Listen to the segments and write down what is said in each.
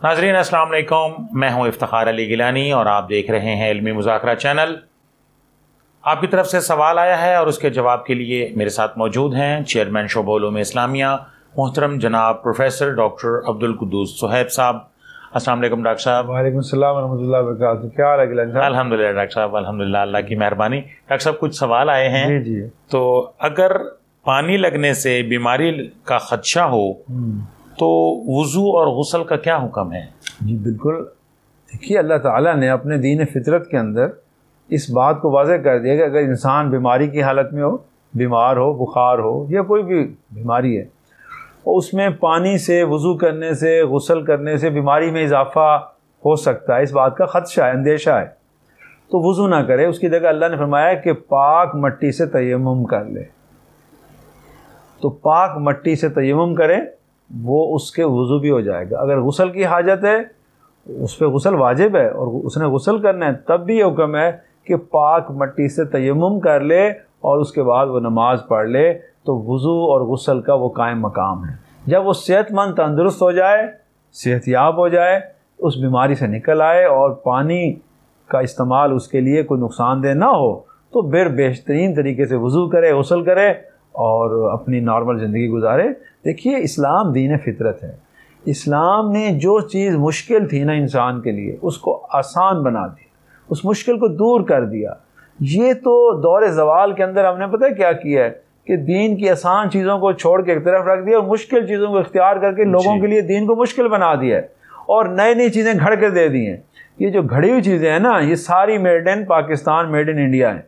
ناظرین السلام علیکم، میں ہوں افتخار علی گیلانی اور آپ دیکھ رہے ہیں علمی مذاکرہ چینل۔ آپ کی طرف سے سوال آیا ہے اور اس کے جواب کے لیے میرے ساتھ موجود ہیں چیئرمین شعبہ علوم اسلامیہ محترم جناب پروفیسر ڈاکٹر عبدالقدوس صہیب صاحب۔ السلام علیکم ڈاکٹر صاحب۔ وعلیکم السلام ورحمۃ اللہ وبرکاتہ۔ کیا حال ہے گیلانی صاحب؟ الحمد للہ ڈاکٹر صاحب، الحمد للہ، اللہ کی مہربانی۔ ڈاکٹر صاحب کچھ سوال آئے ہیں۔ جی تو اگر پانی لگنے سے بیماری کا خدشہ ہو تو وضو اور غسل کا کیا حکم ہے؟ جی بالکل، دیکھیے اللہ تعالیٰ نے اپنے دین فطرت کے اندر اس بات کو واضح کر دیا کہ اگر انسان بیماری کی حالت میں ہو، بیمار ہو، بخار ہو یا کوئی بھی بیماری ہے، اور اس میں پانی سے وضو کرنے سے، غسل کرنے سے بیماری میں اضافہ ہو سکتا ہے، اس بات کا خدشہ ہے، اندیشہ ہے، تو وضو نہ کرے۔ اس کی جگہ اللہ نے فرمایا کہ پاک مٹی سے تیمم کر لے۔ تو پاک مٹی سے تیمم کرے، وہ اس کے وضو بھی ہو جائے گا۔ اگر غسل کی حاجت ہے، اس پہ غسل واجب ہے اور اس نے غسل کرنا ہے، تب بھی یہ حکم ہے کہ پاک مٹی سے تیمم کر لے اور اس کے بعد وہ نماز پڑھ لے، تو وضو اور غسل کا وہ قائم مقام ہے۔ جب وہ صحت مند تندرست ہو جائے، صحت یاب ہو جائے، اس بیماری سے نکل آئے اور پانی کا استعمال اس کے لیے کوئی نقصان دہ نہ ہو، تو بہترین طریقے سے وضو کرے، غسل کرے اور اپنی نارمل زندگی گزارے۔ دیکھیے اسلام دین فطرت ہے۔ اسلام نے جو چیز مشکل تھی نا انسان کے لیے، اس کو آسان بنا دیا، اس مشکل کو دور کر دیا۔ یہ تو دور زوال کے اندر ہم نے پتہ کیا کیا ہے کہ دین کی آسان چیزوں کو چھوڑ کے ایک طرف رکھ دیا اور مشکل چیزوں کو اختیار کر کے لوگوں کے لیے دین کو مشکل بنا دیا ہے اور نئی چیزیں گھڑ کے دے دی ہیں۔ یہ جو گھڑی ہوئی چیزیں ہیں نا، یہ ساری made in Pakistan, made in India ہیں،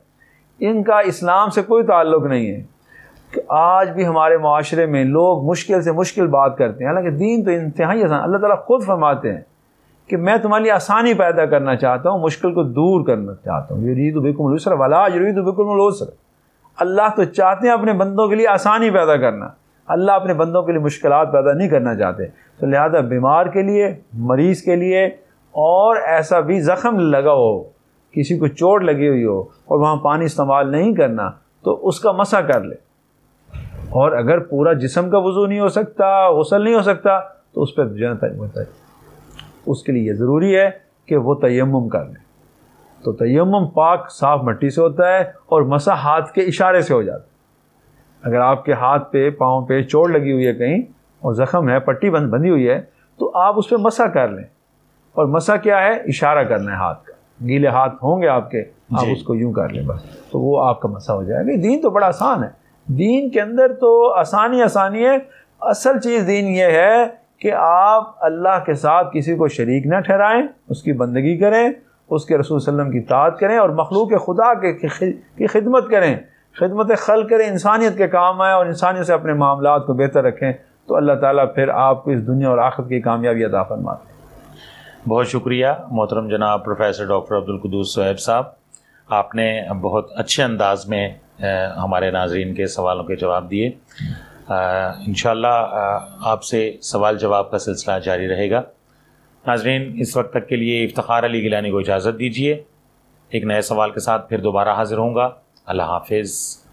ان کا اسلام سے کوئی تعلق نہیں ہے۔ کہ آج بھی ہمارے معاشرے میں لوگ مشکل سے مشکل بات کرتے ہیں، حالانکہ دین تو انتہائی آسان۔ اللہ تعالیٰ خود فرماتے ہیں کہ میں تمہارے لیے آسانی پیدا کرنا چاہتا ہوں، مشکل کو دور کرنا چاہتا ہوں۔ یرید بکم الیسر ولا یرید بکم العسر۔ اللہ تو چاہتے ہیں اپنے بندوں کے لیے آسانی پیدا کرنا، اللہ اپنے بندوں کے لیے مشکلات پیدا نہیں کرنا چاہتے۔ تو لہذا بیمار کے لیے، مریض کے لیے، اور ایسا بھی زخم لگا ہو، کسی کو چوٹ لگی ہوئی ہو اور وہاں پانی استعمال نہیں کرنا، تو اس کا مسح کر لے۔ اور اگر پورا جسم کا وضو نہیں ہو سکتا، غسل نہیں ہو سکتا، تو اس پہ اس کے لیے یہ ضروری ہے کہ وہ تیمم کر لے۔ تو تیمم پاک صاف مٹی سے ہوتا ہے اور مسح ہاتھ کے اشارے سے ہو جاتا ہے۔ اگر آپ کے ہاتھ پہ، پاؤں پہ چوٹ لگی ہوئی ہے کہیں اور زخم ہے، پٹی بندھی ہوئی ہے، تو آپ اس پہ مسح کر لیں۔ اور مسح کیا ہے؟ اشارہ کرنا ہے ہاتھ کا۔ گیلے ہاتھ ہوں گے آپ کے، آپ اس کو یوں کر لیں بس، تو وہ آپ کا مسح ہو جائے گا۔ دین تو بڑا آسان ہے، دین کے اندر تو آسانی ہے۔ اصل چیز دین یہ ہے کہ آپ اللہ کے ساتھ کسی کو شریک نہ ٹھہرائیں، اس کی بندگی کریں، اس کے رسول صلی اللہ علیہ وسلم کی اطاعت کریں اور مخلوق خدا کی خدمت کریں، خدمت خلق کریں، انسانیت کے کام آئیں اور انسانیت سے اپنے معاملات کو بہتر رکھیں، تو اللہ تعالیٰ پھر آپ کو اس دنیا اور آخرت کی کامیابی عطا فرماتے ہیں۔ بہت شکریہ محترم جناب پروفیسر ڈاکٹر عبدالقدوس صہیب صاحب، آپ نے بہت اچھے انداز میں ہمارے ناظرین کے سوالوں کے جواب دیے۔ انشاءاللہ آپ سے سوال جواب کا سلسلہ جاری رہے گا۔ ناظرین اس وقت تک کے لیے افتخار علی گیلانی کو اجازت دیجیے، ایک نئے سوال کے ساتھ پھر دوبارہ حاضر ہوں گا۔ اللہ حافظ۔